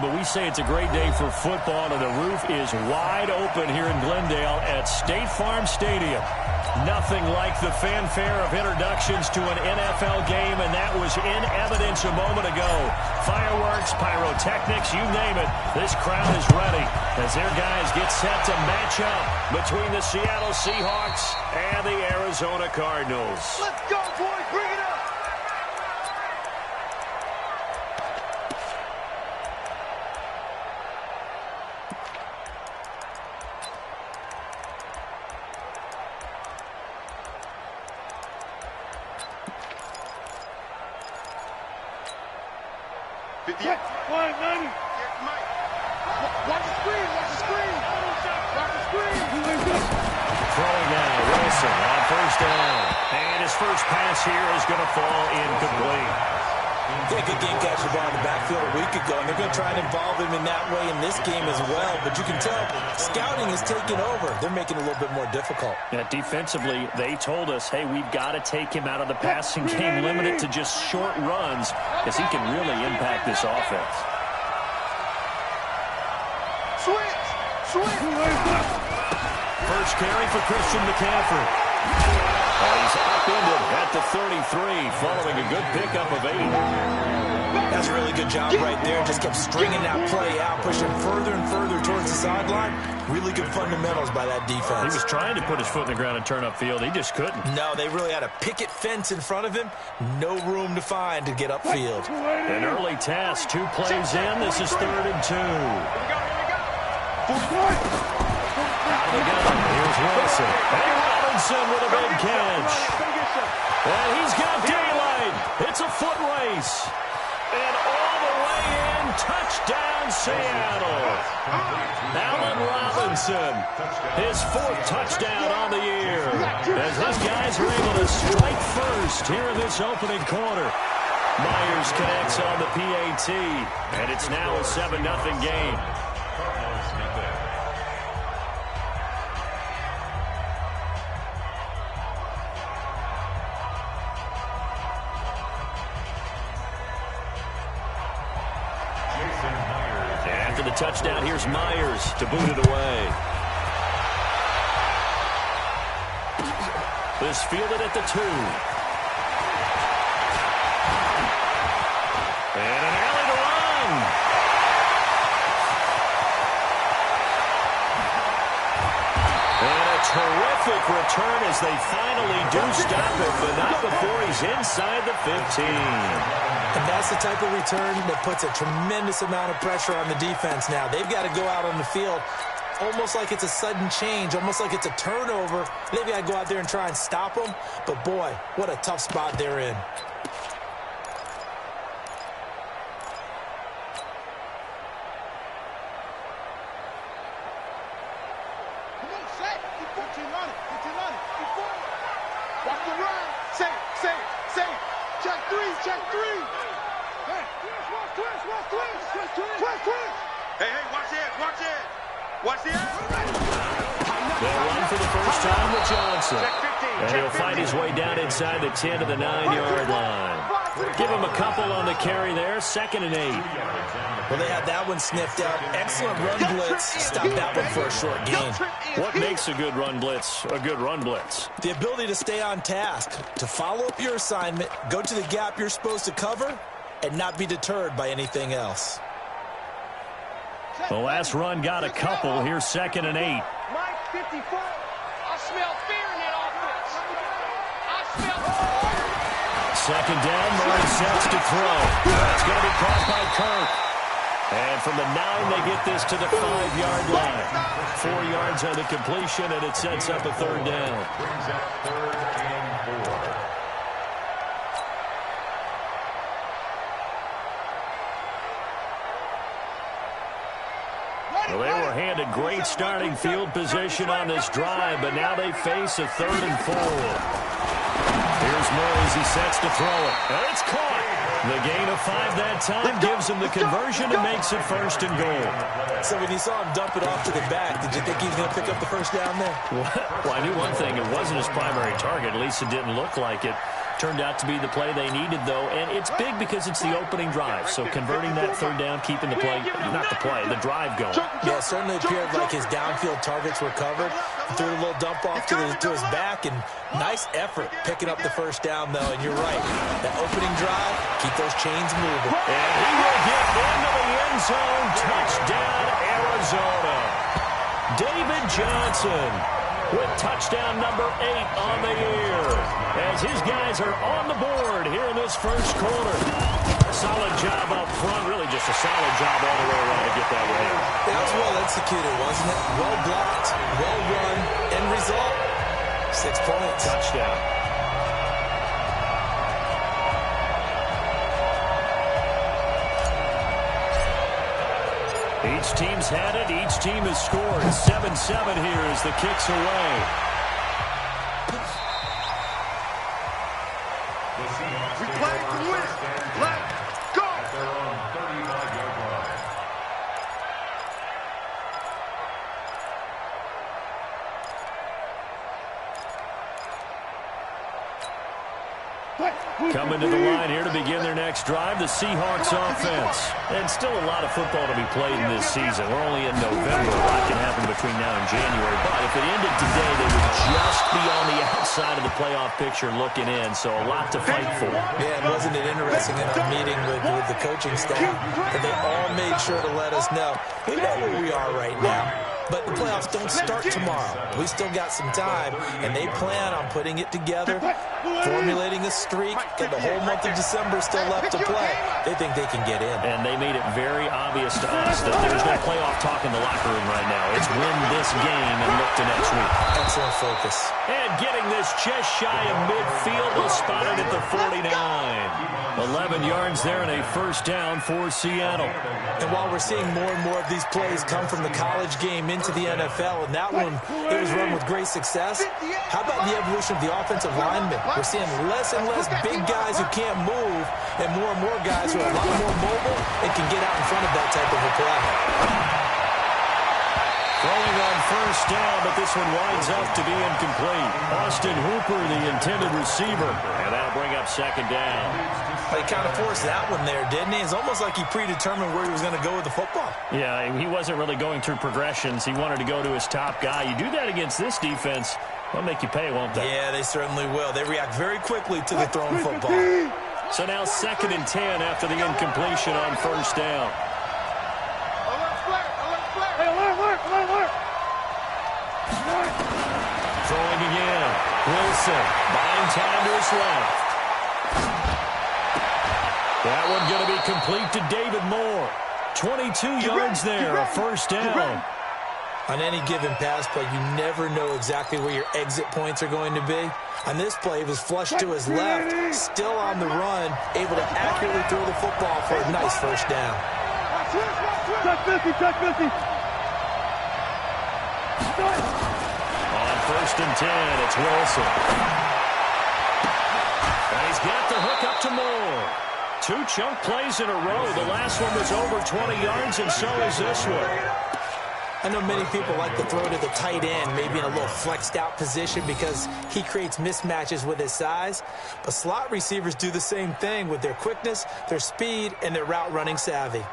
but we say it's a great day for football, and the roof is wide open here in Glendale at State Farm Stadium. Nothing like the fanfare of introductions to an NFL game, and that was in evidence a moment ago. Fireworks, pyrotechnics, you name it. This crowd is ready as their guys get set to match up between the Seattle Seahawks and the Arizona Cardinals. Let's go, boys. Bring it up. Watch the screen, watch the screen. Watch the screen. Throwing now, Wilson on first down. And his first pass here is going to fall incomplete. Yeah, good game catch the ball in the backfield a week ago, and they're going to try and involve him in that way in this game as well. But you can tell scouting is taking over. They're making it a little bit more difficult. Yeah, defensively, they told us, hey, we've got to take him out of the passing game, limit it to just short runs, because he can really impact this offense. Switch. First carry for Christian McCaffrey. He's upended at the 33 following a good pickup of 8. That's a really good job right there. Just kept stringing that play out, pushing further and further towards the sideline. Really good fundamentals by that defense. He was trying to put his foot in the ground and turn upfield. He just couldn't. No, they really had a picket fence in front of him. No room to find to get upfield. An early task. 2 plays in. This is 3rd and 2. Out of the gun. Here's Wilson. And Robinson with a big catch. And he's got daylight. It's a foot race. And all the way in, touchdown Seattle. Allen Robinson, his 4th touchdown on the year. As his guys are able to strike first here in this opening quarter. Myers connects on the PAT, and it's now a 7-0 game. After the touchdown, here's Myers to boot it away. This fielded at the 2. And an alley to run. And a terrific return as they finally do stop it, but not before he's inside the 15. And that's the type of return that puts a tremendous amount of pressure on the defense now. They've got to go out on the field almost like it's a sudden change, almost like it's a turnover. They've got to go out there and try and stop them. But, boy, what a tough spot they're in. Come on, set. Keep on it. Keep forward. Watch the run. Say it. Check 3. Hey, twist. Hey, watch it. Watch the edge. They'll run for the first time with Johnson. And he'll find his way down inside the 10 to the 9-yard line. Give him a couple on the carry there. 2nd and 8. Well, they had that one sniffed out. Excellent run blitz. Stop that one for a short gain. What makes a good run blitz a good run blitz? The ability to stay on task, to follow up your assignment, go to the gap you're supposed to cover, and not be deterred by anything else. The last run got a couple. Here's 2nd and 8. Mike 54. I smell fear in that offense. 2nd down, Murray sets to throw. That's going to be caught by Kirk. And from the 9, they get this to the 5-yard line. 4 yards on the completion, and it sets up a 3rd down. Brings up 3rd and 4. Well, they were handed great starting field position on this drive, but now they face a 3rd and 4. Here's Murray as he sets to throw it. And it's caught. The gain of 5 that time gives him the conversion and makes it 1st and goal. So when you saw him dump it off to the back, did you think he was going to pick up the first down there? Well, I knew one thing. It wasn't his primary target. At least it didn't look like it. turned out to be the play they needed, though, and it's big because it's the opening drive. So converting that third down, keeping the drive going. Yeah, it certainly appeared like his downfield targets were covered. He threw a little dump off to his back, and nice effort picking up the first down, though. And you're right, that opening drive, keep those chains moving. And he will get into the end zone. Touchdown, Arizona. David Johnson with touchdown number 8 on the year, as his guys are on the board here in this first quarter. Solid job up front, really just a solid job all the way around to get that way. That was well executed, wasn't it? Well blocked, well run, end result, 6 points. Touchdown. Each team's had it. Each team has scored. 7-7 here as the kick's away. We play to win. Let's go. At their own 35-yard line. Coming to the line here to begin their next drive, the Seahawks offense. And still a lot of football to be played in this season. We're only in November. A lot can happen between now and January. But if it ended today, they would just be on the outside of the playoff picture looking in. So a lot to fight for. Yeah, and wasn't it interesting in our meeting with the coaching staff that they all made sure to let us know, we know where we are right now. But the playoffs don't start tomorrow. We still got some time, and they plan on putting it together, formulating a streak, and the whole month of December still left to play. They think they can get in. And they made it very obvious to us that there's no playoff talk in the locker room right now. It's win this game and look to next week. Excellent focus. And getting this just shy of midfield, was spotted at the 49. 11 yards there and a first down for Seattle. And while we're seeing more and more of these plays come from the college game into the NFL, and that one, it was run with great success, how about the evolution of the offensive linemen? We're seeing less and less big guys who can't move, and more guys who are a lot more mobile and can get out in front of that type of a play. Throwing on first down, but this one winds up to be incomplete. Austin Hooper, the intended receiver, and that'll bring up second down. He kind of forced that one there, didn't he? It's almost like he predetermined where he was going to go with the football. Yeah, he wasn't really going through progressions. He wanted to go to his top guy. You do that against this defense, they'll make you pay, won't they? Yeah, they certainly will. They react very quickly to the thrown football. So now 2nd and 10 after the incompletion on first down. Throwing again. Wilson buying time to his left. That one going to be complete to David Moore. 22 yards there, a first down. On any given pass play, you never know exactly where your exit points are going to be. On this play, it was flushed to his left, still on the run, able to accurately throw the football for a nice first down. On 1st and 10, it's Wilson. And he's got the hook up to Moore. 2 chunk plays in a row. The last one was over 20 yards, and so is this one. I know many people like to throw to the tight end, maybe in a little flexed out position because he creates mismatches with his size. But slot receivers do the same thing with their quickness, their speed, and their route running savvy.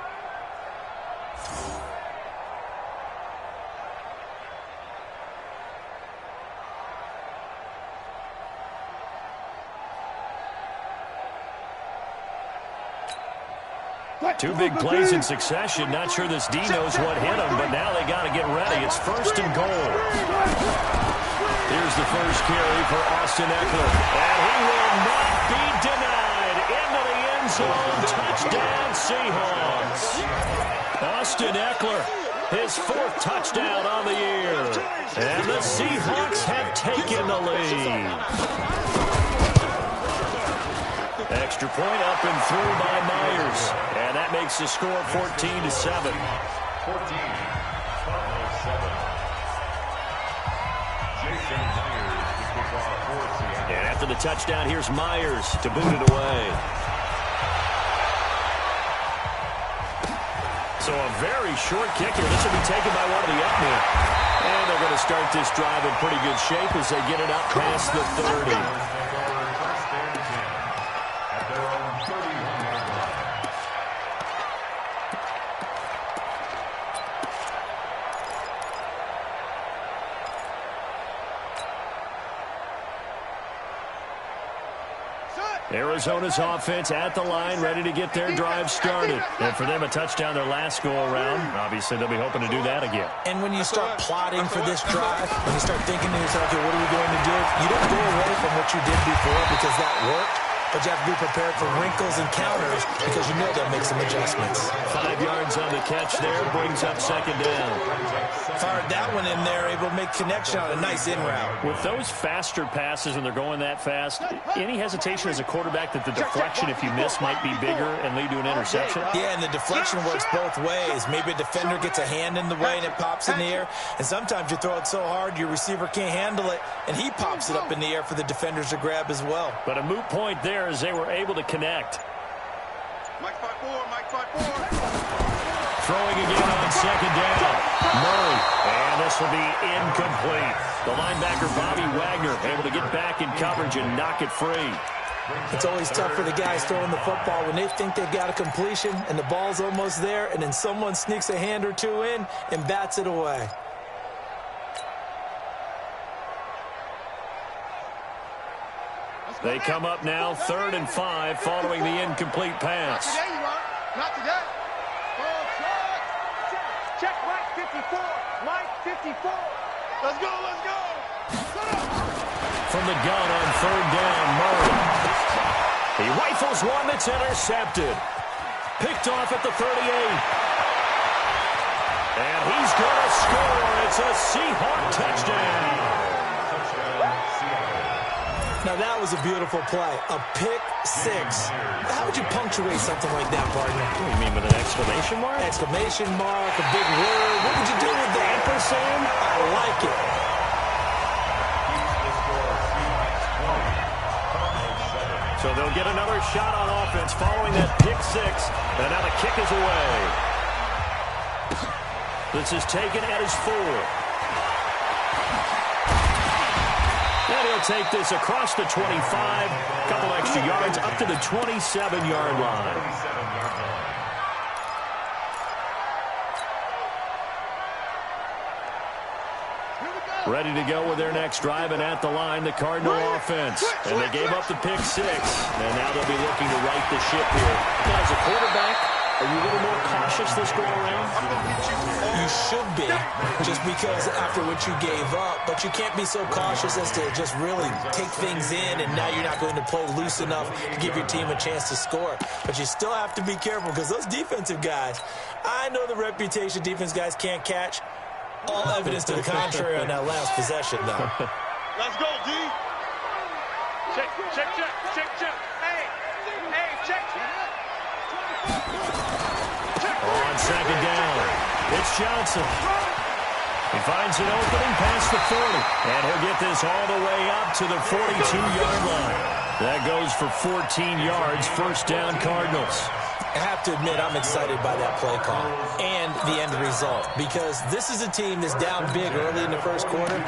Two big plays in succession. Not sure this D knows what hit him, but now they got to get ready. It's 1st and goal. Here's the first carry for Austin Eckler. And he will not be denied. Into the end zone. Touchdown, Seahawks. Austin Eckler, his 4th touchdown on the year. And the Seahawks have taken the lead. Extra point up and through by Myers. And that makes the score 14-7. 14, Cardinals 7. Jason Myers to kick off for Seattle. And after the touchdown, here's Myers to boot it away. So a very short kick here. This will be taken by one of the up men. And they're going to start this drive in pretty good shape as they get it up past the 30. First and 10. Arizona's offense at the line, ready to get their drive started. And for them, a touchdown their last go-around. Obviously, they'll be hoping to do that again. And when you start plotting for this drive, when you start thinking to yourself, okay, what are we going to do? You don't go away from what you did before because that worked. But you have to be prepared for wrinkles and counters because you know they'll make some adjustments. 5 yards on the catch there, brings up second down. Fired that one in there, able to make connection on a nice in route. With those faster passes when they're going that fast, any hesitation as a quarterback that the deflection, if you miss, might be bigger and lead to an interception? Yeah, and the deflection works both ways. Maybe a defender gets a hand in the way and it pops in the air. And sometimes you throw it so hard your receiver can't handle it, and he pops it up in the air for the defenders to grab as well. But a moot point there as they were able to connect. Mike 5-4, Mike 5-4. Throwing again on second down. Murray, and this will be incomplete. The linebacker, Bobby Wagner, able to get back in coverage and knock it free. It's always tough for the guys throwing the football when they think they've got a completion and the ball's almost there, and then someone sneaks a hand or two in and bats it away. They come up now, 3rd and 5, following the incomplete pass. Not today, you are. Not today. Check Mike 54. Mike 54. Let's go, let's go. From the gun on 3rd down, Murray. He rifles one that's intercepted. Picked off at the 38. And he's going to score. It's a Seahawk touchdown. Now, that was a beautiful play. A pick six. How would you punctuate something like that, partner? What do you mean, with an exclamation mark? Exclamation mark, a big word. What would you do with that? Ampersand? I like it. So they'll get another shot on offense following that pick six. And now the kick is away. This is taken at his 4. And he'll take this across the 25, a couple extra yards up to the 27-yard line. Ready to go with their next drive, and at the line, the Cardinal offense. And they gave up the pick six, and now they'll be looking to right the ship here. Now, as a quarterback, are you a little more cautious this go around? You should be, just because after what you gave up, but you can't be so cautious as to just really take things in, and now you're not going to play loose enough to give your team a chance to score. But you still have to be careful, because those defensive guys, I know the reputation defense guys can't catch. All evidence to the contrary on that last possession, though. Let's go, D. Check, check, check, check, check. Hey, hey, check. On second down, it's Johnson. He finds an opening past the 40, and he'll get this all the way up to the 42-yard line. That goes for 14 yards, first down Cardinals. I have to admit, I'm excited by that play call and the end result, because this is a team that's down big early in the first quarter,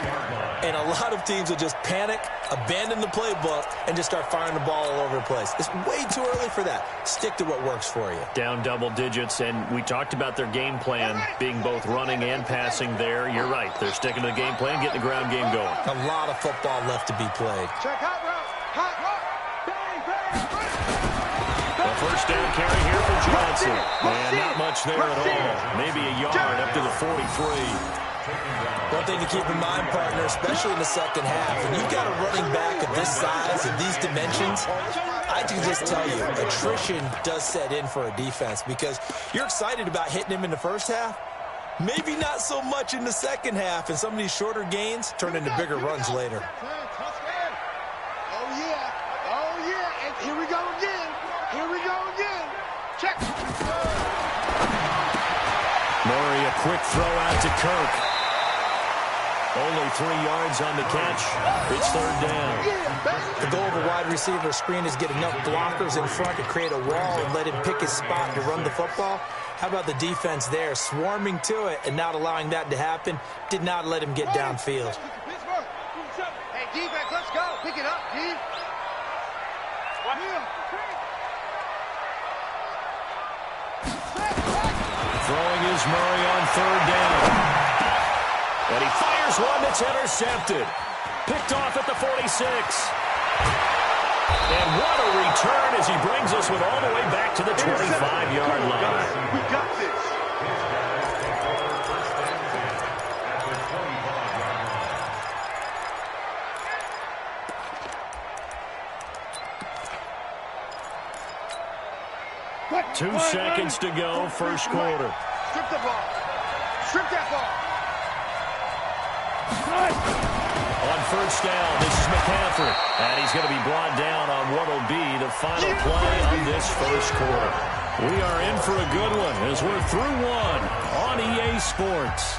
and a lot of teams will just panic, abandon the playbook, and just start firing the ball all over the place. It's way too early for that. Stick to what works for you. Down double digits, and we talked about their game plan being both running and passing there. You're right. They're sticking to the game plan, getting the ground game going. A lot of football left to be played. Check hot route. Hot route. Bang, bang, bang. A first down carry here for Johnson. And not much there at all. Maybe a yard up to the 43. One thing to keep in mind, partner, especially in the second half, when you've got a running back of this size and these dimensions, I can just tell you, attrition does set in for a defense, because you're excited about hitting him in the first half. Maybe not so much in the second half, and some of these shorter gains turn into bigger runs later. Oh, yeah. Oh, yeah. And here we go again. Here we go again. Check. Murray, a quick throw out to Kirk. Only 3 yards on the catch. It's third down. The goal of a wide receiver screen is get enough blockers in front to create a wall and let him pick his spot to run the football. How about the defense there, swarming to it and not allowing that to happen? Did not let him get downfield. Hey, defense, let's go. Pick it up, D. Throwing is Murray on third down. And he fires one that's intercepted. Picked off at the 46. And what a return as he brings us all the way back to the 25-yard line. We got this. 2 seconds to go, first quarter. Strip the ball. Strip that ball. On first down, this is McCaffrey. And he's going to be brought down on what will be the final play of this first quarter. We are in for a good one as we're through one on EA Sports.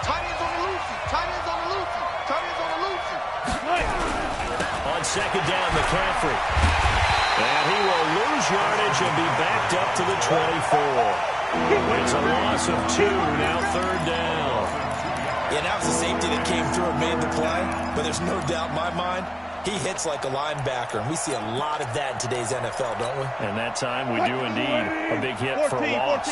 Tight ends on the loosey. Tight ends on the loosey. Tight ends on the loosey. On second down, McCaffrey. And he will lose yardage and be backed up to the 24. It's a loss of 2, now third down. Yeah, that was a safety that came through and made the play, but there's no doubt in my mind, he hits like a linebacker, and we see a lot of that in today's NFL, don't we? And that time we do indeed a big hit for loss.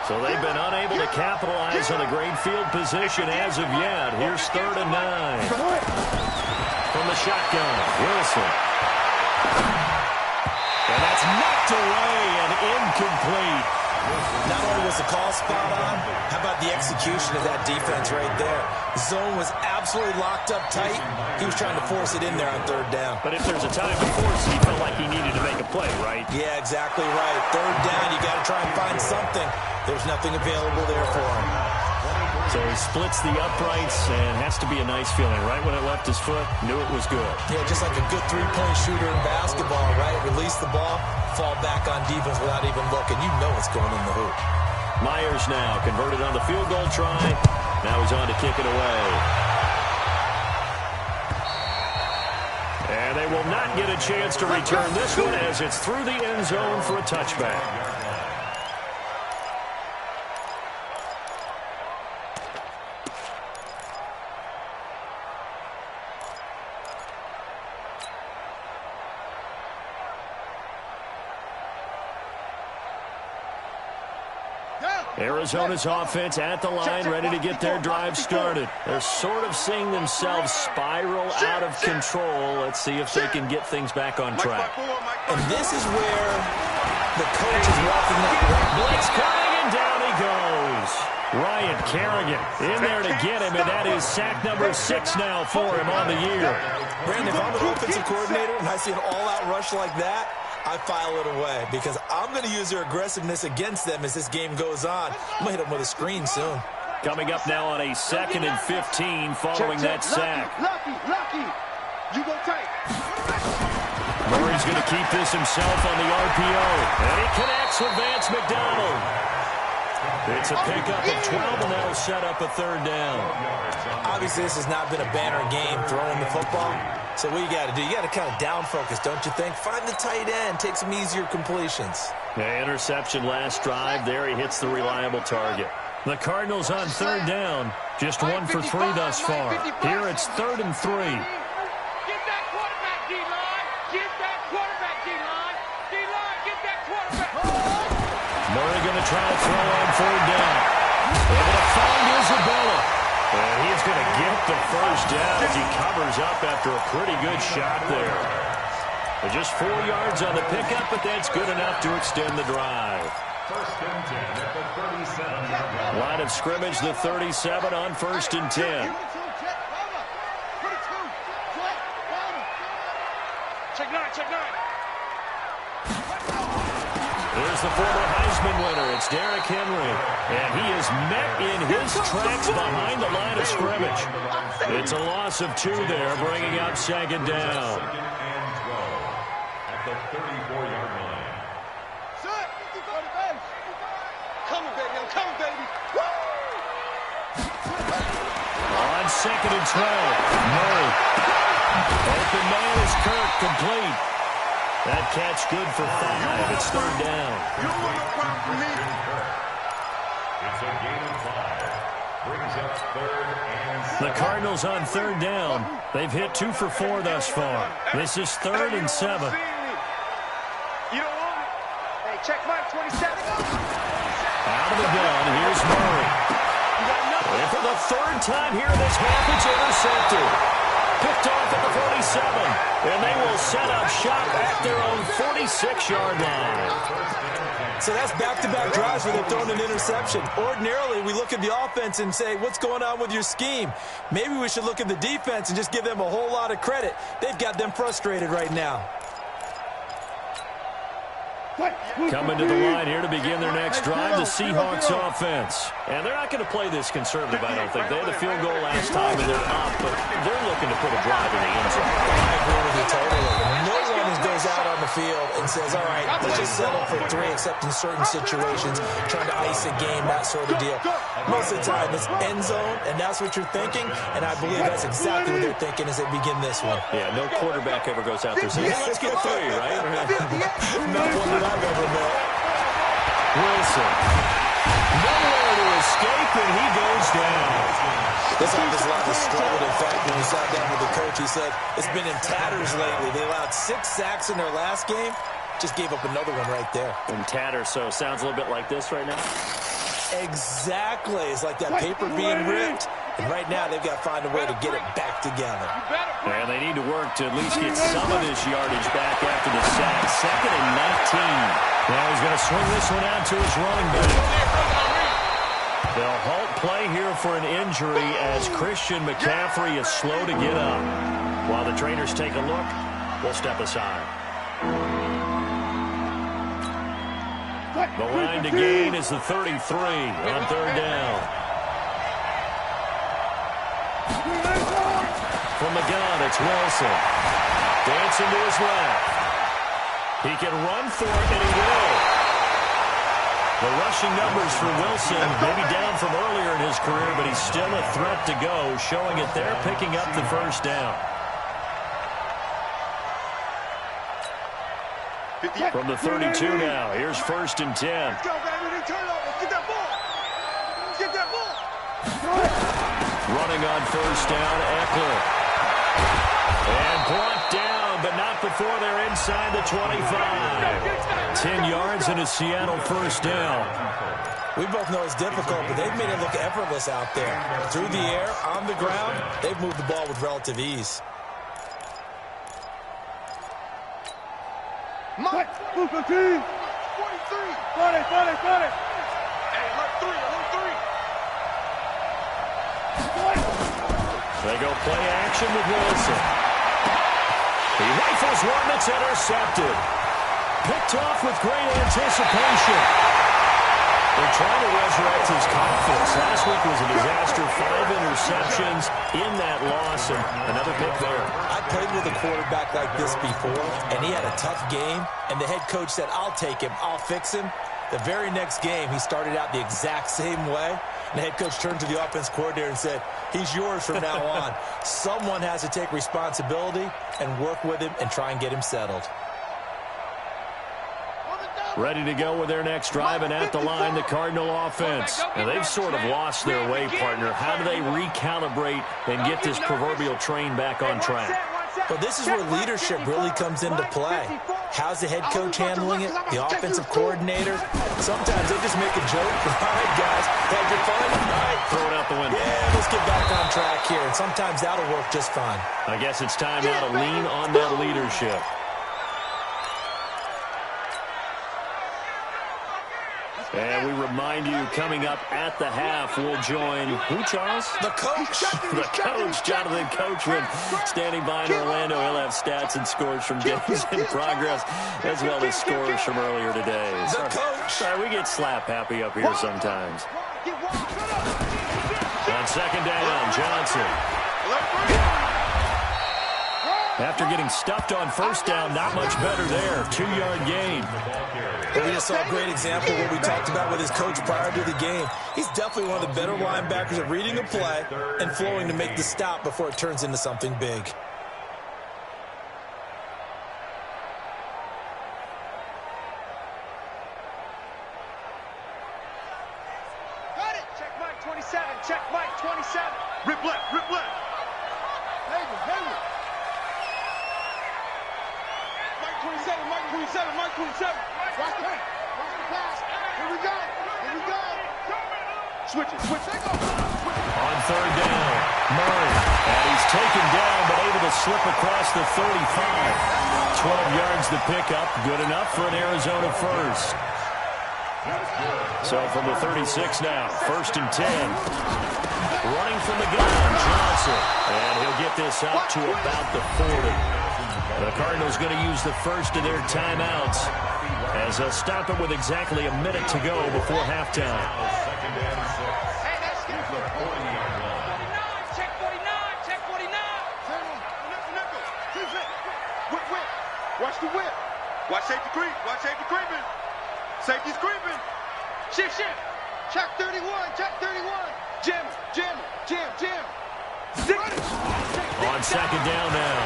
So they've been unable to capitalize on a great field position as of yet. Here's 3rd and 9. From the shotgun, Wilson. And that's knocked away and incomplete. Not only was the call spot on, how about the execution of that defense right there? The zone was absolutely locked up tight. He was trying to force it in there on 3rd down. But if there's a time to force, he felt like he needed to make a play, right? Yeah, exactly right. 3rd down, you got to try and find something. There's nothing available there for him. So he splits the uprights and has to be a nice feeling. Right when it left his foot, knew it was good. Yeah, just like a good three-point shooter in basketball, right? Release the ball, fall back on defense without even looking. You know it's going in the hoop. Myers now converted on the field goal try. Now he's on to kick it away. And they will not get a chance to return this one as it's through the end zone for a touchback. Arizona's offense at the line, ready to get their drive started. They're sort of seeing themselves spiral out of control. Let's see if they can get things back on track. And this is where the coach is walking up. Blitz coming, and down he goes. Ryan Kerrigan in there to get him, and that is sack number 6 now for him on the year. Brandon, if I'm an offensive coordinator and I see an all-out rush like that, I file it away because I'm going to use their aggressiveness against them as this game goes on. I'm going to hit them with a screen soon. Coming up now on a 2nd and 15 following that sack. Lucky. You go tight. Murray's going to keep this himself on the RPO. And he connects with Vance McDonald. It's a pickup of 12, and that'll set up a 3rd down. Obviously, this has not been a banner game throwing the football. So what you got to do, you got to kind of down focus, don't you think? Find the tight end, take some easier completions. The interception last drive. There he hits the reliable target. The Cardinals on 3rd down. Just 1 for 3 thus far. Here it's 3rd and 3. Get that quarterback, D-line. Get that quarterback, D-line. D-line, get that quarterback. Murray going to try to throw on 3rd down. Able to find Isabella. And he's going to get the first down as he covers up after a pretty good shot there. But just 4 yards on the pickup, but that's good enough to extend the drive. 1st and 10 at the 37. Line of scrimmage, the 37 on 1st and 10. Check 9, check 9. Here's the former Heisman winner. It's Derrick Henry. And he is met in his tracks behind the line of scrimmage. It's a loss of 2 there, bringing up 2nd down. 2nd and 12 at the 34-yard line. Coming, baby. I'm coming, baby. On 2nd and 12, Murray. Open man is Kirk, complete. That catch good for 5. It's 3rd down. You don't want no problem from me. It's a gain of 5. Brings up 3rd and 7. The Cardinals on 3rd down. They've hit 2 for 4 thus far. This is 3rd and 7. You don't want it. Hey, check Mike, 27. Out of the gun, here's Murray. And for the 3rd time here in this half, it's intercepted. Picked off at the 47. And they will set up shop at their own 46-yard line. So that's back-to-back drives where they've thrown an interception. Ordinarily, we look at the offense and say, what's going on with your scheme? Maybe we should look at the defense and just give them a whole lot of credit. They've got them frustrated right now. Coming to the line here to begin their next drive, the Seahawks offense. And they're not going to play this conservative, I don't think. They had the field goal last time, and they're up, but they're looking to put a drive in the end zone. I agree with you totally. No one goes out on the field and says, all right, let's just settle for 3, except in certain situations, trying to ice a game, that sort of deal. Most of the time, it's end zone, and that's what you're thinking, and I believe that's exactly what they're thinking as they begin this one. Yeah, no quarterback ever goes out there saying, hey, let's get 3, right? Not one that I've ever met. Wilson. Nowhere to escape, and he goes down. This offensive line has struggled. In fact, when we sat down with the coach, he said it's been in tatters lately. They allowed 6 sacks in their last game. Just gave up another one right there. In tatters, so sounds a little bit like this right now? Exactly. It's like that paper being ripped. And right now, they've got to find a way to get it back together. And they need to work to at least get some of this yardage back after the sack. 2nd and 19. Now he's going to swing this one out to his running back. They'll halt play here for an injury as Christian McCaffrey is slow to get up. While the trainers take a look, we'll step aside. The line to gain is the 33 on 3rd down. From the gun, it's Wilson. Dancing to his left. He can run for it, and he will. The rushing numbers for Wilson maybe down from earlier in his career, but he's still a threat to go, showing it there, picking up the 1st down. From the 32 now, here's 1st and 10. Let's go, baby. Turn over. Get that ball. Get that ball. Running on 1st down, Eckler. And brought down, but not before they're inside the 25. 10 yards and a Seattle 1st down. We both know it's difficult, but they've made it look effortless out there. Through the air, on the ground, they've moved the ball with relative ease. Mike, move the team. 43. Got it. Hey, alert 3. They go play action with Wilson. He rifles one that's intercepted. Picked off with great anticipation. They're trying to resurrect his confidence. Last week was a disaster. 5 interceptions in that loss, and another pick there. I played with a quarterback like this before, and he had a tough game, and the head coach said, I'll take him, I'll fix him. The very next game, he started out the exact same way, and the head coach turned to the offense coordinator and said, he's yours from now on. Someone has to take responsibility and work with him and try and get him settled. Ready to go with their next drive, and at the line, the Cardinal offense. Now, they've sort of lost their way, partner. How do they recalibrate and get this proverbial train back on track? But this is where leadership really comes into play. How's the head coach handling it? The offensive coordinator? Sometimes they just make a joke. All right, guys, had your fun? All right. Throw it out the window. Yeah, let's get back on track here. And sometimes that'll work just fine. I guess it's time now to lean on that leadership. And we remind you, coming up at the half, we'll join who, Charles? The coach. The coach, Jonathan Coachman, standing by in Orlando. He'll have stats and scores from games in progress, as well as scores from earlier today. The coach. Sorry, we get slap happy up here sometimes. On 2nd down, Johnson. After getting stuffed on 1st down, not much better there. 2-yard gain. Well, we just saw a great example of what we talked about with his coach prior to the game. He's definitely one of the better linebackers at reading a play and flowing to make the stop before it turns into something big. Got it. Check Mike 27. Check Mike 27. Rip left. Hayward. Mike 27. Mike 27. Watch the pass. Here we go. Switch it. On 3rd down. Murray. And he's taken down, but able to slip across the 35. 12 yards to pick up. Good enough for an Arizona first. So from the 36 now, 1st and 10. Running from the gun, Johnson. And he'll get this up to about the 40. The Cardinals going to use the first of their timeouts as they'll stop it with exactly a minute to go before halftime. Check 49, check 49. Whip. Watch the whip. Watch safety creep. Watch safety creeping. Safety's creeping. Shift. Check 31, check 31. Jam. On 2nd down now,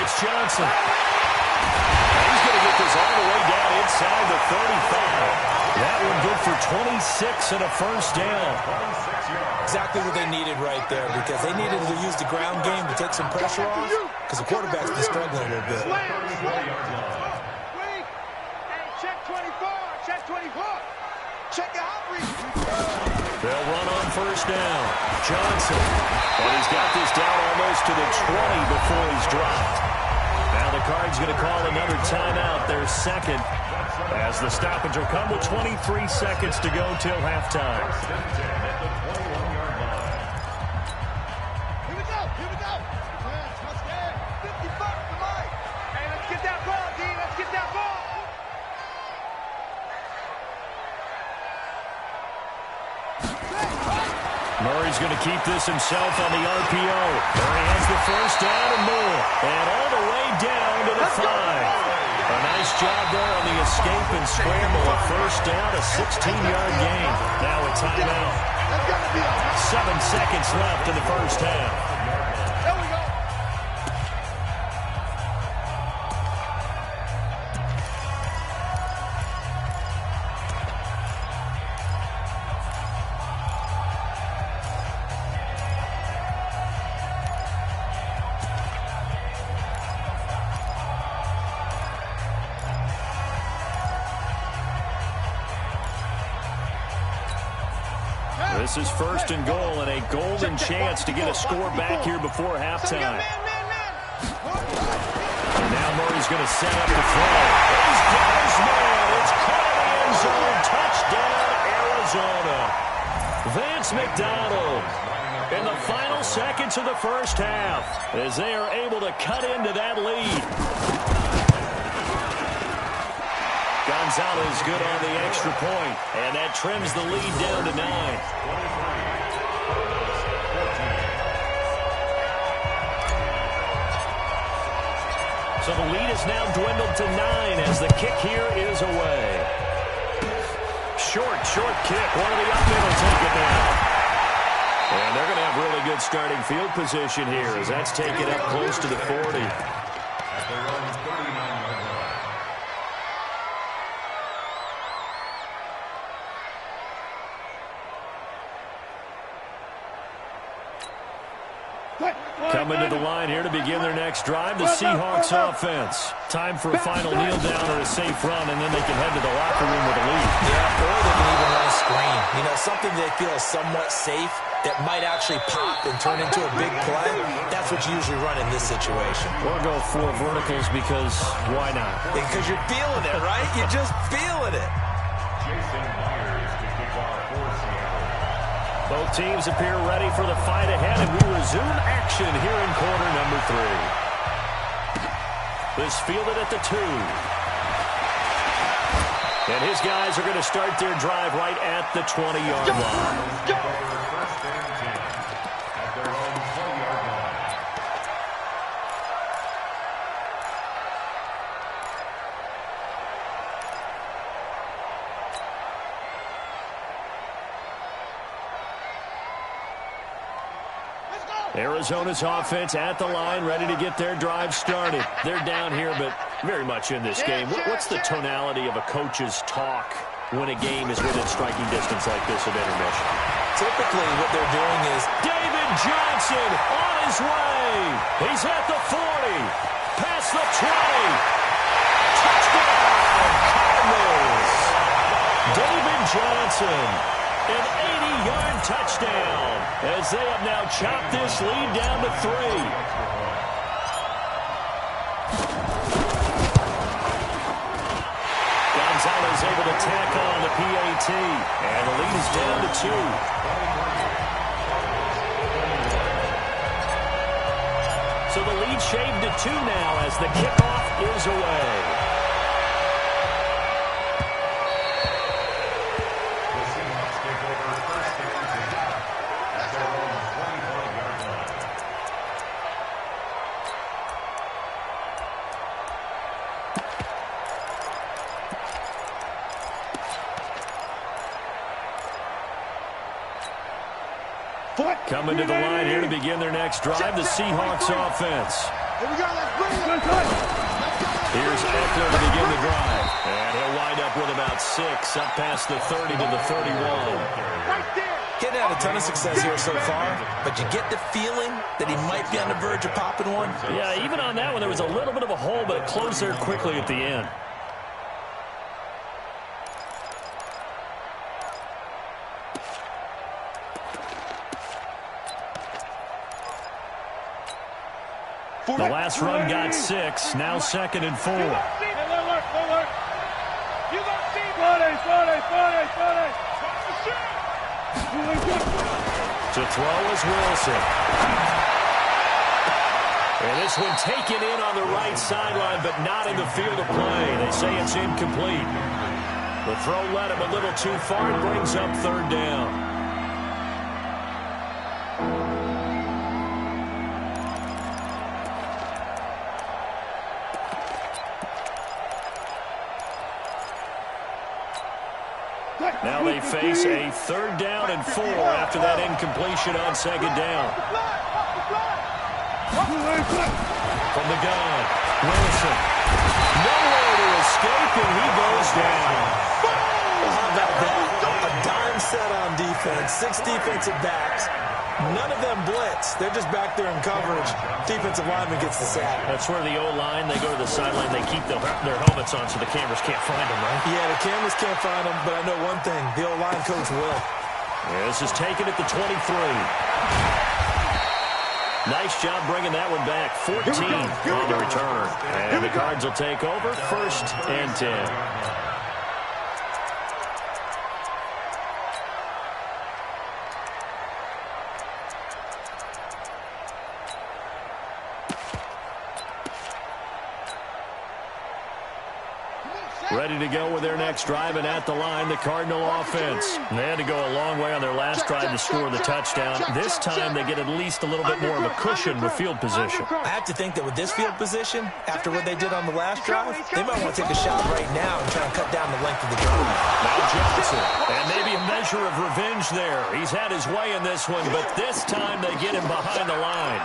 it's Johnson. He's going to get this all the way down inside the 35. That one good for 26 and a first down. Exactly what they needed right there, because they needed to use the ground game to take some pressure off, because the quarterback's been struggling a little bit. Wait. Hey, check 24, check 24. Check your hot read. They'll run on first down. Johnson. And he's got this down almost to the 20 before he's dropped. Now the Cards going to call another timeout, their second, as the stoppage will come with 23 seconds to go till halftime. Here we go. Let's get 50 bucks to Mike. Hey, let's get that ball, D. Let's get that ball. Murray's going to keep this himself on the RPO. Murray has the first down and more. And all the way down to the 5. A nice job there on the escape and scramble. A first down, a 16-yard gain. Now a timeout. 7 seconds left in the first half. There we go. This is 1st and goal and a golden chance to get a score back here before halftime. And now Murray's going to set up the throw. He's got his man. It's caught in the end zone. Touchdown, Arizona. Vance McDonald in the final seconds of the first half as they are able to cut into that lead. Gonzalez good on the extra point, and that trims the lead down to 9. So the lead is now dwindled to 9 as the kick here is away. Short kick. One of the up men will take it down. And they're going to have really good starting field position here as that's taken up close to the 40. Coming to the line here to begin their next drive, the Seahawks offense. Time for a final kneel down or a safe run, and then they can head to the locker room with a lead. Yeah, or they can even run a screen. You know, something they feel is somewhat safe that might actually pop and turn into a big play. That's what you usually run in this situation. Or go 4 verticals because why not? Because you're feeling it, right? You're just feeling it. Both teams appear ready for the fight ahead, and we resume action here in quarter number 3. This fielded at the 2. And his guys are going to start their drive right at the 20-yard line. Arizona's offense at the line, ready to get their drive started. They're down here, but very much in this game. What's the tonality of a coach's talk when a game is within striking distance like this of intermission? Typically, what they're doing is David Johnson on his way. He's at the 40, past the 20. Touchdown, Cardinals. David Johnson An 80-yard touchdown as they have now chopped this lead down to 3. Gonzalez able to tack on the PAT, and the lead is down to 2. So the lead shaved to 2 now as the kickoff is away. Coming to the line here to begin their next drive, the Seahawks offense. Here we go, let's bring it. Here's Eckler to begin the drive. And he'll wind up with about 6, up past the 30 to the 31. Right there. Getting had a ton of success here so far, but you get the feeling that he might be on the verge of popping one. Yeah, even on that one, there was a little bit of a hole, but it closed there quickly at the end. The last run got 6, now 2nd and 4. To throw is Wilson. And this one taken in on the right sideline, but not in the field of play. They say it's incomplete. The throw led him a little too far and brings up 3rd down. Now they face a 3rd down and 4 after that incompletion on 2nd down. From the gun, Wilson. Nowhere to escape, and he goes down. How about that? A dime set on defense, 6 defensive backs. None of them blitz. They're just back there in coverage. Defensive lineman gets the sack. That's where the O-line, they go to the sideline, they keep their helmets on so the cameras can't find them, right? Yeah, the cameras can't find them, but I know one thing. The O-line coach will. Yeah, this is taken at the 23. Nice job bringing that one back. 14 on the return. And the Cards will take over, 1st and 10. Ready to go with their next drive, and at the line, the Cardinal offense. They had to go a long way on their last drive to score the touchdown. This time, they get at least a little bit more of a cushion with field position. I have to think that with this field position, after what they did on the last drive, they might want to take a shot right now and try and cut down the length of the drive. Now Johnson, and maybe a measure of revenge there. He's had his way in this one, but this time they get him behind the line.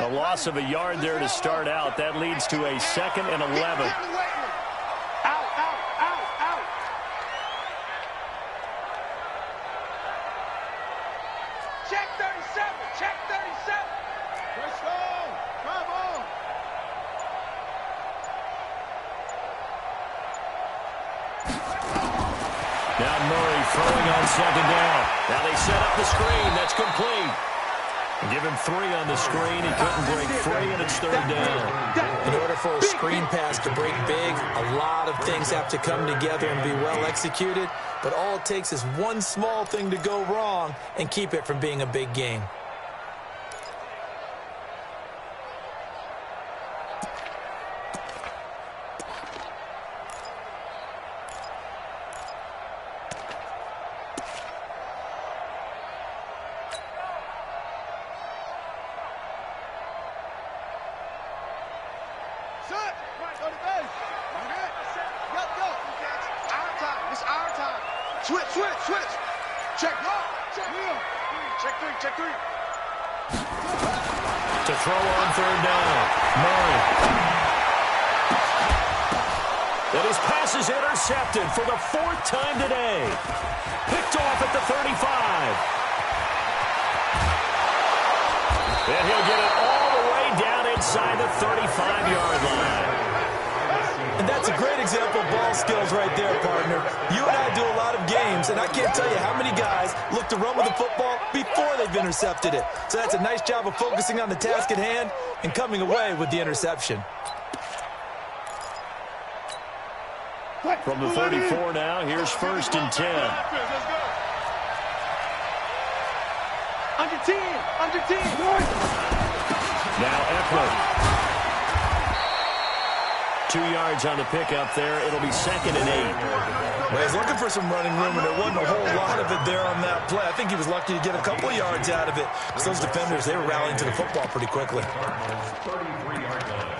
A loss of a yard there to start out. That leads to a 2nd and 11. Out, out, out, out. Check 37, check 37. Let's go. Come on. Now Murray throwing on second down. Now they set up the screen. That's complete. Give him 3 on the screen. He couldn't break free, and it's 3rd down. In order for a screen pass to break big, a lot of things have to come together and be well executed. But all it takes is one small thing to go wrong and keep it from being a big game. Switch. Check 3. To throw on 3rd down. Murray. And his pass is intercepted for the 4th time today. Picked off at the 35. And he'll get it all the way down inside the 35-yard line. And that's a great example of ball skills right there, partner. You and I do a lot of games, and I can't tell you how many guys look to run with the football before they've intercepted it. So that's a nice job of focusing on the task at hand and coming away with the interception. From the 34 now, here's 1st and 10. Under 10. Now Eckler. 2 yards on the pickup there. It'll be 2nd and 8. Well, he's looking for some running room, and there wasn't a whole lot of it there on that play. I think he was lucky to get a couple of yards out of it, because those defenders, they were rallying to the football pretty quickly. 33-yard line.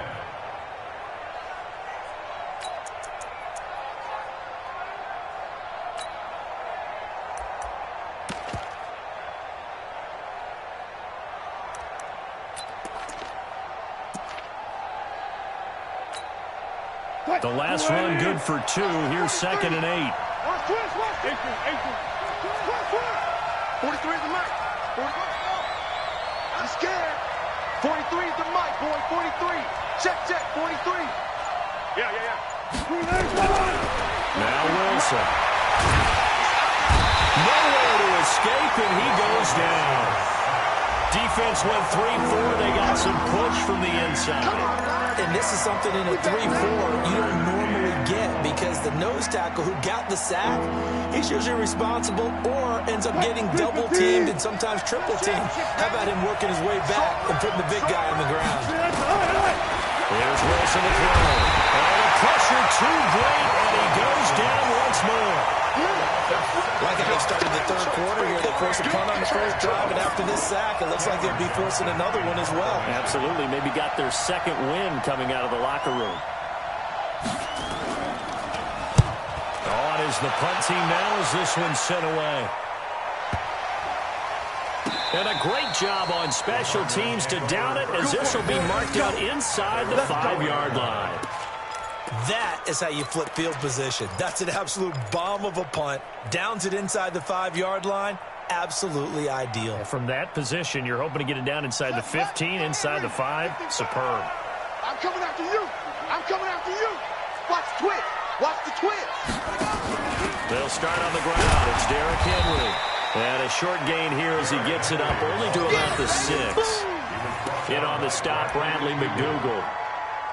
The last run good for 2. Here's 2nd and 8. 43 is the mic. I'm scared. 43 is the mic, boy. 43. Check. 43. Yeah. Now Wilson. Nowhere to escape, and he goes down. Defense went 3-4. They got some push from the inside. And this is something in a 3-4 you don't normally get, because the nose tackle who got the sack, he's usually responsible or ends up getting double-teamed and sometimes triple-teamed. How about him working his way back and putting the big guy on the ground? Here's Wilson to throw. And the pressure too great, and he goes down once more. Like how they started the 3rd quarter here. They forced a punt on the first drive, and after this sack, it looks like they'll be forcing another one as well. Absolutely. Maybe got their 2nd win coming out of the locker room. On is the punt team now as this one's sent away. And a great job on special teams to down it, as this will be marked out inside the 5-yard line. That is how you flip field position. That's an absolute bomb of a punt. Downs it inside the 5-yard line. Absolutely ideal. From that position, you're hoping to get it down inside the 15, inside the 5. Superb. I'm coming after you. Watch the twist. They'll start on the ground. It's Derrick Henry. And a short gain here as he gets it up only to about the 6. In on the stop, Bradley McDougal.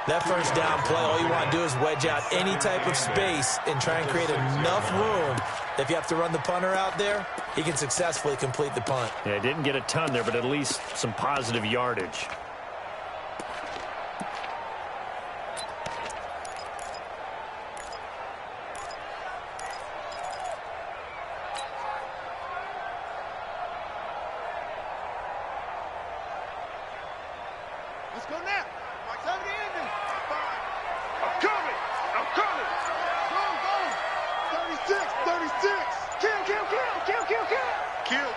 That first down play, all you want to do is wedge out any type of space and try and create enough room. If you have to run the punter out there, he can successfully complete the punt. Yeah, didn't get a ton there, but at least some positive yardage. Let's go now. Mike's over the ending. I'm coming. Go. 36. Kill.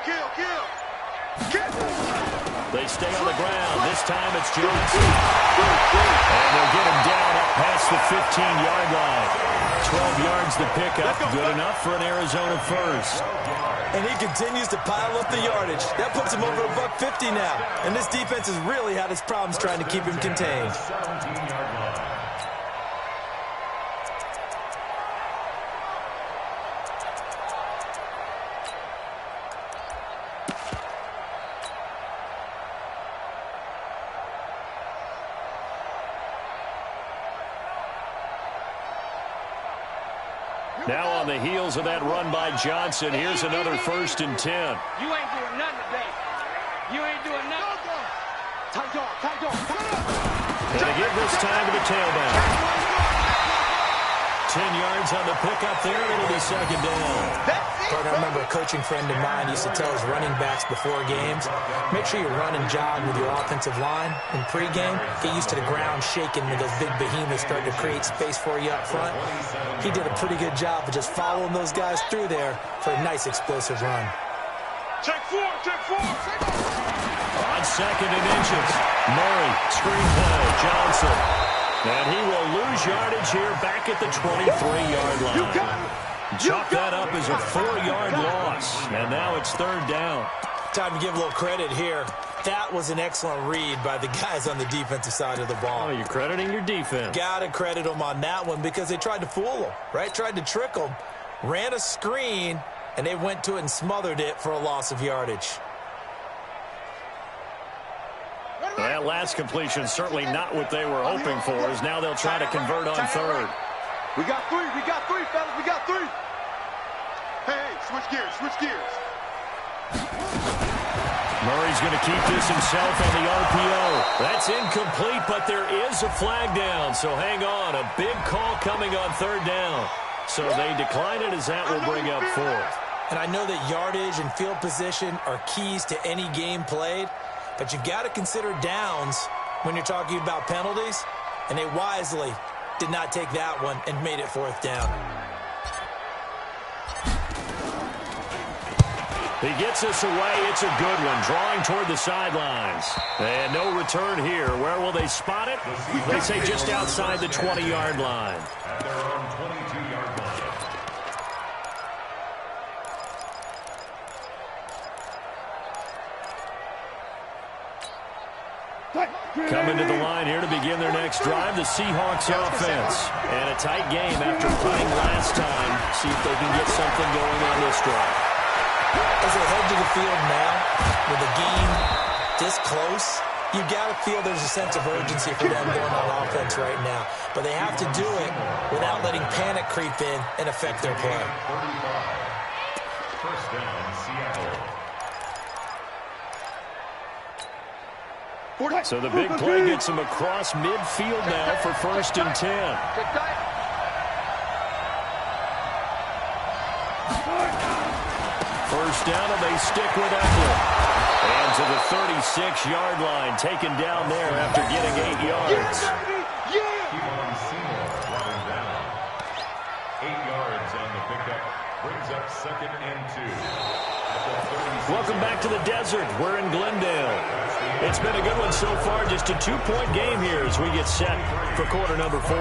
They stay on the ground. This time it's Johnson. And they'll get him down up past the 15-yard line. 12 yards to pick up. Good enough for an Arizona first. And he continues to pile up the yardage. That puts him over $150 now. And this defense has really had its problems trying to keep him contained. 17-yard line. Now on the heels of that run by Johnson, here's another 1st and 10. You ain't doing nothing today. You ain't doing nothing. Tight dog, tight dog. And they give this time to the tailback. 10 yards on the pickup there, and it'll be 2nd down. I remember a coaching friend of mine used to tell his running backs before games, make sure you run and jog with your offensive line in pregame. Get used to the ground shaking when those big behemoths start to create space for you up front. He did a pretty good job of just following those guys through there for a nice explosive run. Check four, check four. On 2nd and inches, Murray, screen play, Johnson. And he will lose yardage here back at the 23-yard line. Chalk that up as a 4-yard loss. And now it's 3rd down. Time to give a little credit here. That was an excellent read by the guys on the defensive side of the ball. Oh, you're crediting your defense. Got to credit them on that one because they tried to fool them, right? Tried to trick them. Ran a screen, and they went to it and smothered it for a loss of yardage. That last completion certainly not what they were hoping for, as now they'll try to convert on 3rd. We got three, fellas, we got 3. Hey, switch gears. Murray's going to keep this himself on the RPO. That's incomplete, but there is a flag down, so hang on. A big call coming on 3rd down. So they decline it as that will bring up 4th. And I know that yardage and field position are keys to any game played, but you've got to consider downs when you're talking about penalties, and they wisely did not take that one and made it 4th down. He gets us away. It's a good one. Drawing toward the sidelines. And no return here. Where will they spot it? They say just outside the 20-yard line. At their own 22-yard line. Coming to the line here to begin their next drive, the Seahawks offense. And a tight game after playing last time. See if they can get something going on this drive. As they head to the field now, with the game this close, you've got to feel there's a sense of urgency for them going on offense right now. But they have to do it without letting panic creep in and affect their play. 35. 1st down, Seattle. So the big play gets them across midfield now for 1st and 10. First down, and they stick with Eckler. And to the 36-yard line, taken down there after getting 8 yards. Seymour running down. 8 yards on the pickup. Brings up 2nd and 2. Welcome back to the desert. We're in Glendale. It's been a good one so far. Just a 2-point game here as we get set for quarter number 4.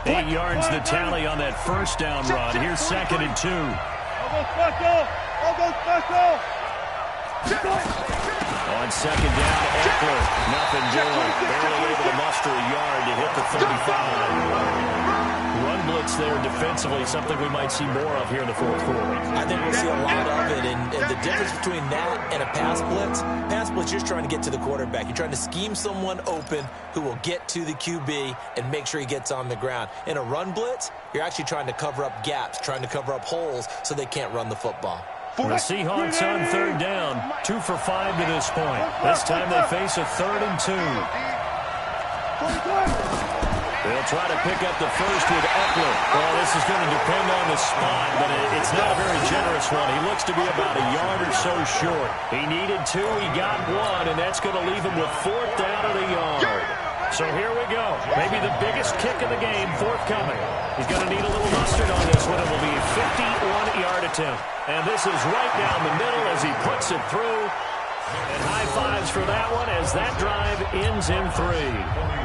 8 yards the tally on that first down run. Here's 2nd and 2. On 2nd down, Eckler. Nothing doing. Barely able to muster a yard to hit the 35. Run blitz there defensively, something we might see more of here in the 4th quarter. I think we'll see a lot of it, and the difference between that and a pass blitz, you're just trying to get to the quarterback. You're trying to scheme someone open who will get to the QB and make sure he gets on the ground. In a run blitz, you're actually trying to cover up gaps, trying to cover up holes so they can't run the football. The Seahawks on 3rd down, 2 for 5 to this point. This time they face a 3rd and 2. They'll try to pick up the first with Eckler. Well, this is going to depend on the spot, but it's not a very generous one. He looks to be about a yard or so short. He needed 2, he got 1, and that's going to leave him with 4th down at a yard. So here we go. Maybe the biggest kick of the game forthcoming. He's going to need a little mustard on this one. It will be a 51-yard attempt. And this is right down the middle as he puts it through. And high fives for that one as that drive ends in 3.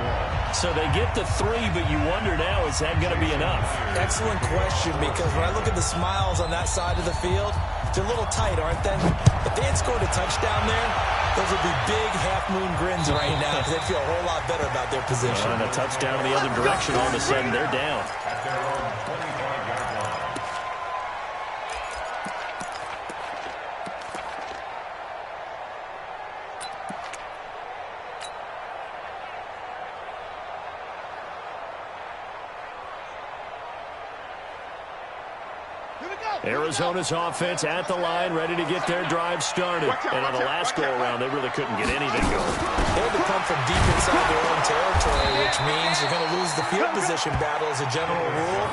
So they get the 3, but you wonder now, is that going to be enough? Excellent question, because when I look at the smiles on that side of the field, they're a little tight, aren't they? If they had scored a touchdown there, those would be big half-moon grins right now because they'd feel a whole lot better about their position. And a touchdown the other direction, all of a sudden they're down. At their own 25-yard line. Arizona's offense at the line, ready to get their drive started. And on the last go-around, they really couldn't get anything going. They had to come from deep inside their own territory, which means you're going to lose the field position battle as a general rule.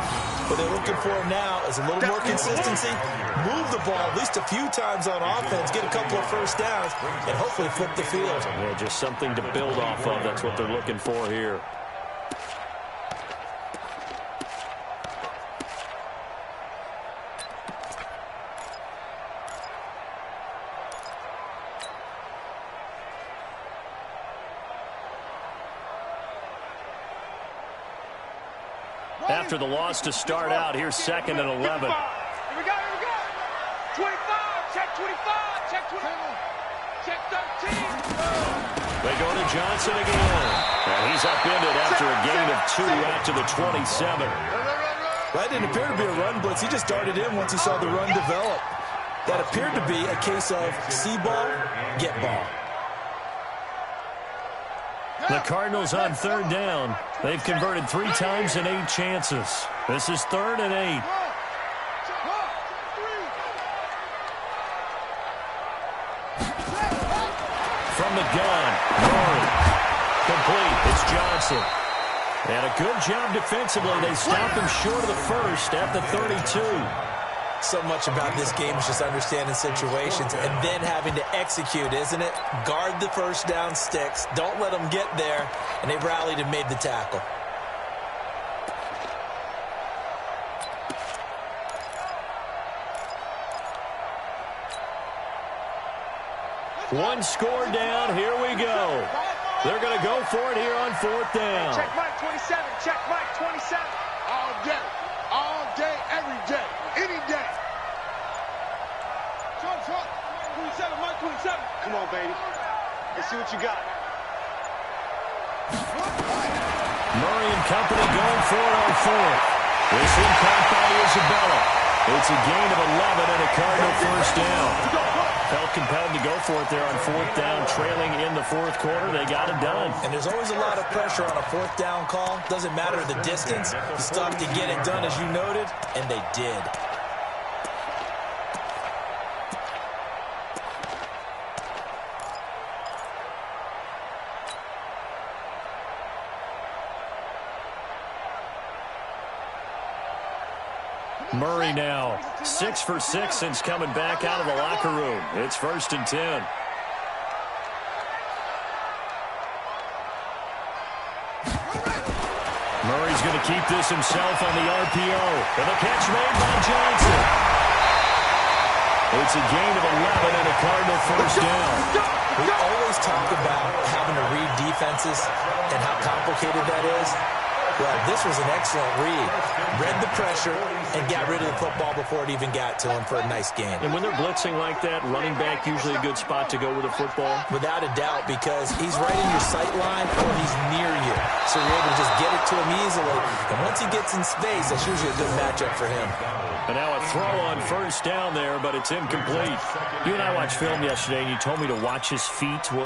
What they're looking for now is a little more consistency, move the ball at least a few times on offense, get a couple of first downs, and hopefully flip the field. Yeah, just something to build off of. That's what they're looking for here. After the loss to start out, here's 2nd and 11. Here we go, here we go. 25, check 25, check 20, check 13. They go to Johnson again. And he's upended after a gain of 2 out to the 27. That didn't appear to be a run blitz. He just darted in once he saw the run develop. That appeared to be a case of see ball, get ball. The Cardinals on 3rd down. They've converted 3 times in 8 chances. This is 3rd and 8. From the gun, Murray. Complete. It's Johnson. And a good job defensively. They stop him short of the first at the 32. So much about this game is just understanding situations and then having to execute, isn't it? Guard the first down sticks. Don't let them get there. And they rallied and made the tackle. One score down. Here we go. They're going to go for it here on 4th down. Check Mike 27, check Mike 27. All day, every day, any day. Shot. 27, Mike 27. Come on, baby. Let's see what you got. Murray and company going for it on 4th. This one caught by Isabella. It's a gain of 11 and a Cardinal first down. Felt compelled to go for it there on 4th down, trailing in the 4th quarter. They got it done. And there's always a lot of pressure on a 4th down call. Doesn't matter the distance. You still have to get it done, as you noted, and they did. Murray now 6 for 6 since coming back out of the locker room. It's 1st and 10. Murray's going to keep this himself on the RPO. And the catch made by Johnson. It's a gain of 11 and a Cardinal first down. We always talk about having to read defenses and how complicated that is. Well, this was an excellent read. Read the pressure and got rid of the football before it even got to him for a nice gain. And when they're blitzing like that, running back usually a good spot to go with the football? Without a doubt, because he's right in your sight line or he's near you. So you're able to just get it to him easily. And once he gets in space, that's usually a good matchup for him. And now a throw on first down there, but it's incomplete. You and I watched film yesterday, and you told me to watch his feet. For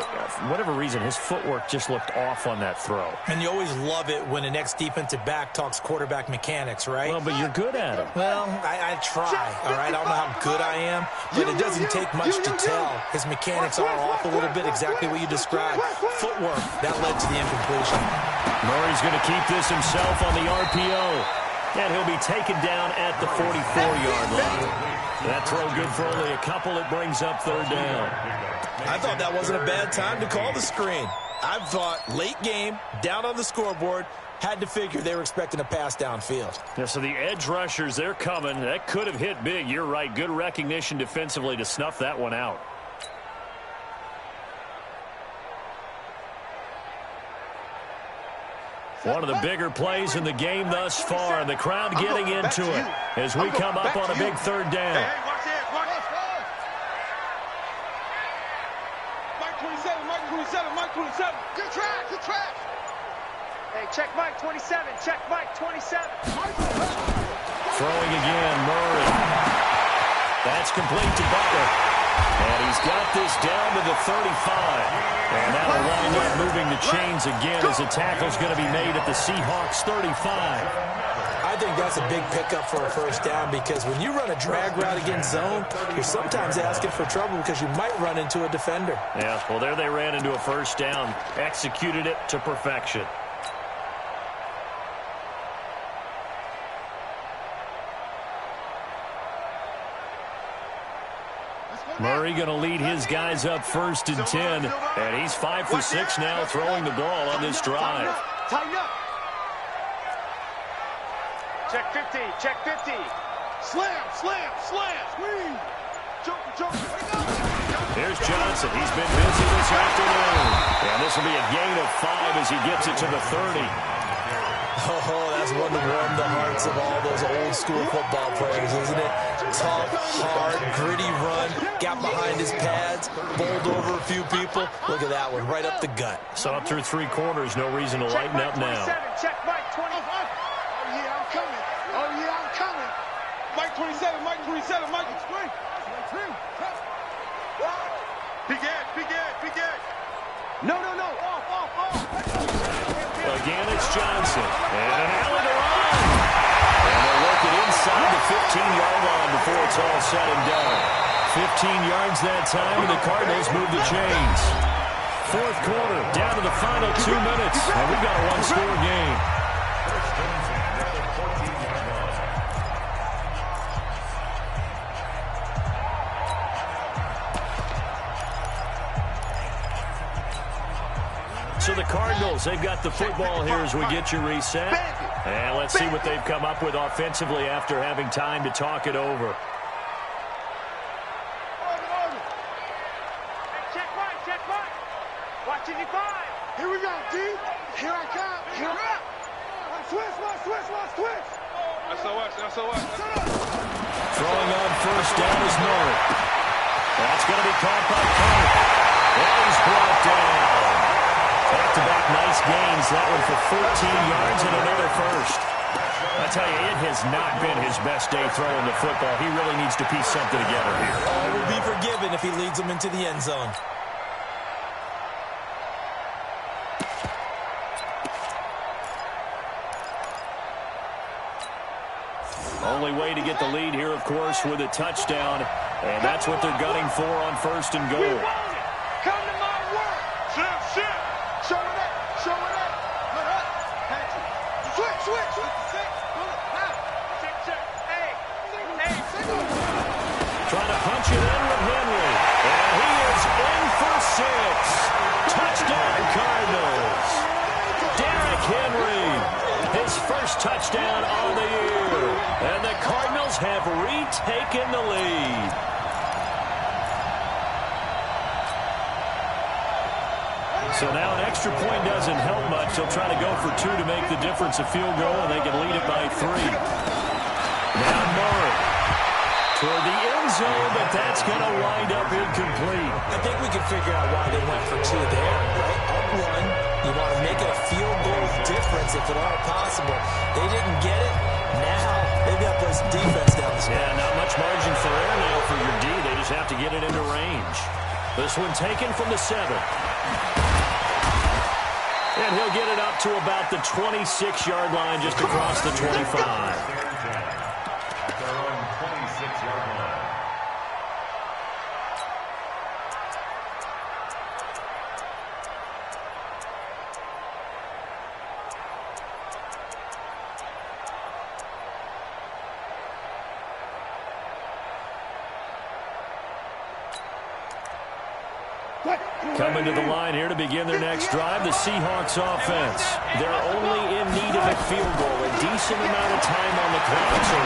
whatever reason, his footwork just looked off on that throw. And you always love it when an ex-defensive back talks quarterback mechanics, right? Well, but you're good at it. Well, I try, all right? I don't know how good I am, but it doesn't take much to tell. His mechanics are off a little bit, exactly what you described. Footwork, that led to the incompletion. Murray's going to keep this himself on the RPO. And he'll be taken down at the 44-yard line. That throw good for only a couple. It brings up 3rd down. I thought that wasn't a bad time to call the screen. I thought late game, down on the scoreboard, had to figure they were expecting a pass downfield. Yeah, so the edge rushers, they're coming. That could have hit big. You're right. Good recognition defensively to snuff that one out. One of the bigger plays in the game thus far, and the crowd getting into it as we come up on a big 3rd down. Hey, watch this, watch this. Mike 27, Mike 27, Mike 27. Good trash. Hey, check Mike 27, check Mike 27. Throwing again, Murray. That's complete to Butler. And he's got this down to the 35. And that'll wind up moving the chains again as a tackle's going to be made at the Seahawks 35. I think that's a big pickup for a first down because when you run a drag route against zone, you're sometimes asking for trouble because you might run into a defender. Yeah, well, there they ran into a first down. Executed it to perfection. Murray going to lead his guys up 1st and 10. And he's 5 for 6 now throwing the ball on this drive. Tighten up. Check 50. Check 50. Slam, slam, slam. Squeeze. Jump. Here's Johnson. He's been busy this afternoon. And this will be a gain of 5 as he gets it to the 30. Oh, that's one to warm the hearts of all those old school football players, isn't it? Tough, hard, gritty run, got behind his pads, bowled over a few people. Look at that one, right up the gut. So up through 3 quarters, no reason to lighten up now. Check Mike 20. Oh, yeah, I'm coming. Oh, yeah, I'm coming. Mike 27, Mike 27, Mike 23. Big edge. No. Off. Again, it's Johnson. And an alley to run. And they'll work it inside the 15-yard line before it's all said and done. 15 yards that time, and the Cardinals move the chains. 4th quarter, down to the final 2 minutes. And we've got a one-score game. So the Cardinals, they've got the football here as we get you reset. And let's see what they've come up with offensively after having time to talk it over. Check Mike. Watch it, 5. Here we go, D. Here I come. Switch. SOS. Throwing on 1st down is Murray. That's going to be caught by Carter. And he's brought down. Back-to-back nice gains. That one for 14 yards and another first. I tell you, it has not been his best day throwing the football. He really needs to piece something together here. All will be forgiven if he leads them into the end zone. Only way to get the lead here, of course, with a touchdown. And that's what they're gunning for on 1st and goal. Come to my work. Shift. Show it up. Look up. Patrick. Switch. Check. Hey. Trying to punch it in with Henry. And he is in for 6. Touchdown, Cardinals. Derrick Henry. His first touchdown on the year. And the Cardinals have retaken the lead. So now an extra point doesn't help much. They'll try to go for 2 to make the difference a field goal, and they can lead it by 3. Now Murray toward the end zone, but that's going to wind up incomplete. I think we can figure out why they went for 2 there, right? Up 1, you want to make it a field goal difference if at all possible. They didn't get it. Now they've got to play some defense down the stretch. Yeah, not much margin for error now for your D. They just have to get it into range. This one taken from the 7. And he'll get it up to about the 26-yard line just across the 25. At their own 26-yard line. Coming to the line here to begin their next drive, the Seahawks offense. They're only in need of a field goal, a decent amount of time on the clock. So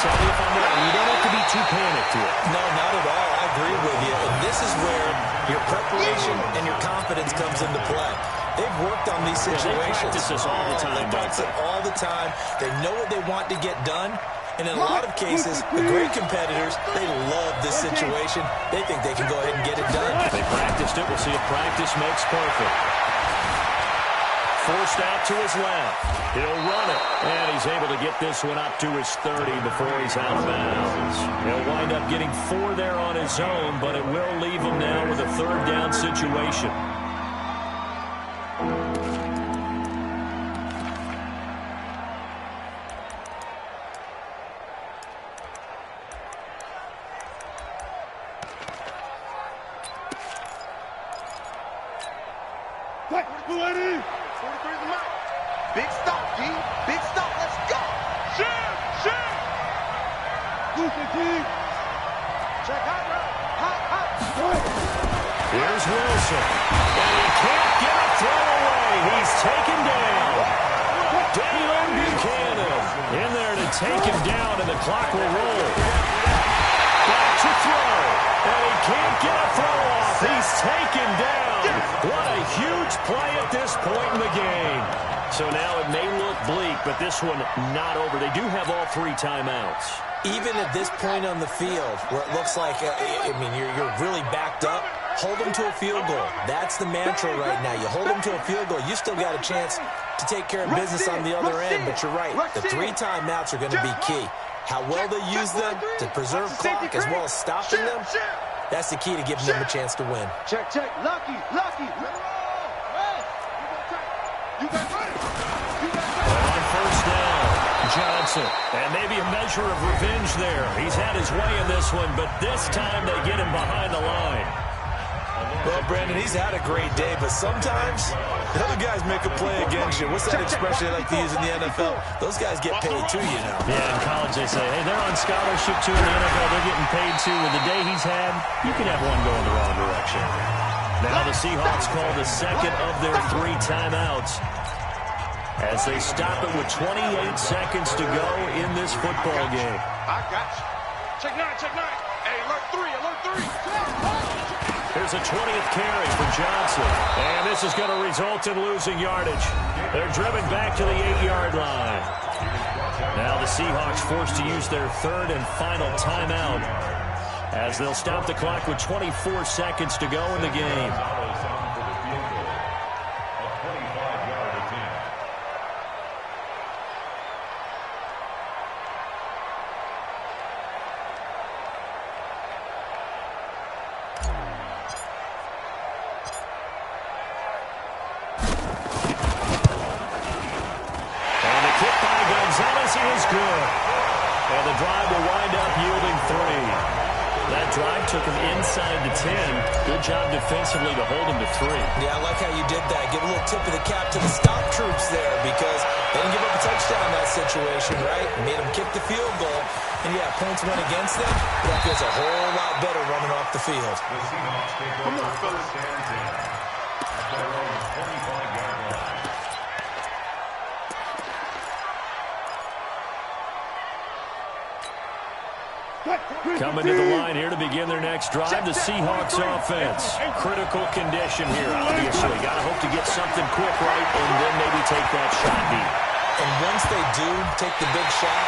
tell me if I'm wrong. You don't have to be too panicked here. No, not at all. I agree with you. And this is where your preparation and your confidence comes into play. They've worked on these situations. They practice this all the time. They practice it all the time. They know what they want to get done. And in a lot of cases, the great competitors, they love this situation. They think they can go ahead and get it done. They practiced it. We'll see if practice makes perfect. Forced out to his left. He'll run it. And he's able to get this one up to his 30 before he's out of bounds. He'll wind up getting 4 there on his own, but it will leave him now with a 3rd down situation. 43 is the mark. Big stop, D. Big stop. Let's go. Shit. Lucy, D. Check hot route. Hot. Here's Wilson. And he can't get a throw away. He's taken down. Daniel Buchanan in there to take him down, and the clock will roll. Back to throw. And he can't get a throw off. He's taken down. What a huge play at this point in the game. So now it may look bleak, but this one not over. They do have all 3 timeouts. Even at this point on the field, where it looks like, you're really backed up, hold them to a field goal. That's the mantra right now. You hold them to a field goal. You still got a chance to take care of business on the other end, but you're right. The 3 timeouts are going to be key. How well they use them to preserve clock as well as stopping them, that's the key to giving them a chance to win. Check. Lucky. You got money. On first down, Johnson. And maybe a measure of revenge there. He's had his way in this one, but this time they get him behind the line. Well, Brandon, he's had a great day, but sometimes the other guys make a play against you. What's that expression they like to use in the NFL? Those guys get paid too, you know. Yeah, in college they say, hey, they're on scholarship too in the NFL. They're getting paid too. With the day he's had, you can have one go in the wrong direction. Now the Seahawks call the second of their 3 timeouts as they stop it with 28 seconds to go in this football game. I got you. Check 9. Hey, alert 3. Here's a 20th carry for Johnson. And this is going to result in losing yardage. They're driven back to the 8-yard line. Now the Seahawks forced to use their 3rd and final timeout as they'll stop the clock with 24 seconds to go in the game. Is good. And the drive will wind up yielding 3. That drive took him inside the 10. Good job defensively to hold him to 3. Yeah, I like how you did that. Give a little tip of the cap to the stop troops there because they didn't give up a touchdown in that situation, right? Made them kick the field goal. And, yeah, points went against them. That feels a whole lot better running off the field. The Seahawks take over first and 10 at their own 25-yard line. Coming to the line here to begin their next drive, the Seahawks offense. Critical condition here, obviously. Got to hope to get something quick right and then maybe take that shot deep. And once they do take the big shot,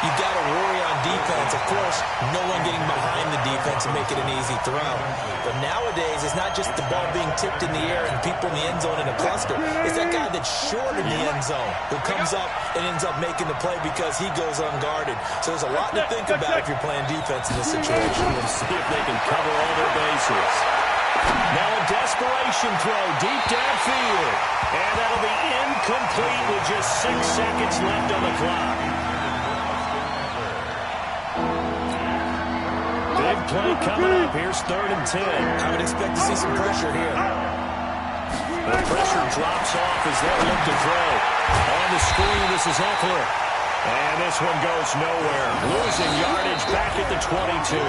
you've got to worry on defense. Of course, no one getting behind the defense and make it an easy throw. But nowadays, it's not just the ball being tipped in the air and people in the end zone in a cluster. It's that guy that's short in the end zone who comes up and ends up making the play because he goes unguarded. So there's a lot to think about if you're playing defense in this situation. We'll see if they can cover all their bases. Now a desperation throw deep downfield. And that'll be incomplete with just 6 seconds left on the clock. Big play coming up. Here's 3rd and 10. I would expect to see some pressure here. The pressure drops off as they look to throw. On the screen, this is Eckler. And this one goes nowhere. Losing yardage back at the 22.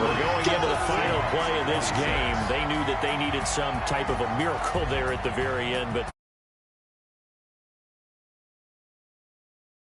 We're going into the final play of this game. They knew that they needed some type of a miracle there at the very end, but